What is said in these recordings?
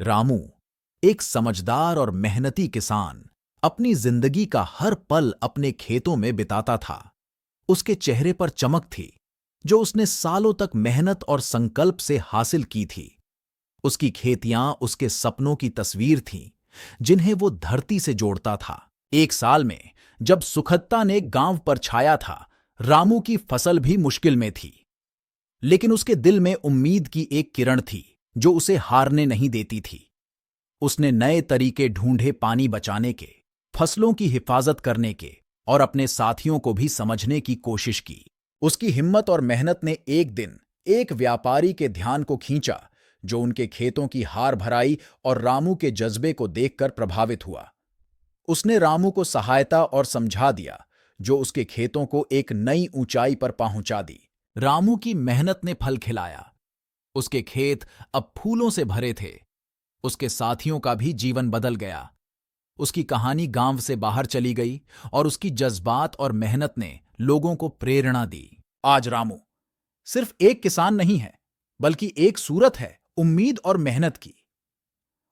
रामू, एक समझदार और मेहनती किसान, अपनी जिंदगी का हर पल अपने खेतों में बिताता था। उसके चेहरे पर चमक थी, जो उसने सालों तक मेहनत और संकल्प से हासिल की थी। उसकी खेतियां उसके सपनों की तस्वीर थीं, जिन्हें वो धरती से जोड़ता था। एक साल में, जब सुखदता ने गांव पर छाया था, रामू की फसल भी मुश्किल में थी। लेकिन उसके दिल में उम्मीद की एक किरण थी, जो उसे हारने नहीं देती थी। उसने नए तरीके ढूंढे, पानी बचाने के, फसलों की हिफाजत करने के और अपने साथियों को भी समझने की कोशिश की। उसकी हिम्मत और मेहनत ने एक दिन एक व्यापारी के ध्यान को खींचा, जो उनके खेतों की हार भराई और रामू के जज्बे को देखकर प्रभावित हुआ। उसने रामू को सहायता और समझा दिया, जो उसके खेतों को एक नई ऊंचाई पर पहुंचा दी। रामू की मेहनत ने फल खिलाया। उसके खेत अब फूलों से भरे थे। उसके साथियों का भी जीवन बदल गया। उसकी कहानी गांव से बाहर चली गई और उसकी जज्बात और मेहनत ने लोगों को प्रेरणा दी। आज रामू सिर्फ एक किसान नहीं है, बल्कि एक सूरत है उम्मीद और मेहनत की।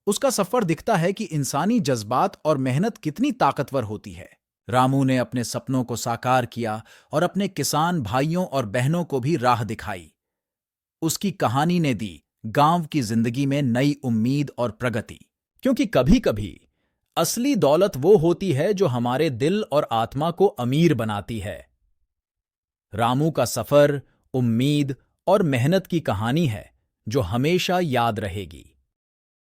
उसका सफर दिखता है कि इंसानी जज्बात और मेहनत कितनी ताकतवर होती है। रामू ने अपने सपनों को साकार किया और अपने किसान भाइयों और बहनों को भी राह दिखाई। उसकी कहानी ने दी गांव की जिंदगी में नई उम्मीद और प्रगति। क्योंकि कभी-कभी असली दौलत वो होती है जो हमारे दिल और आत्मा को अमीर बनाती है। रामू का सफर उम्मीद और मेहनत की कहानी है, जो हमेशा याद रहेगी।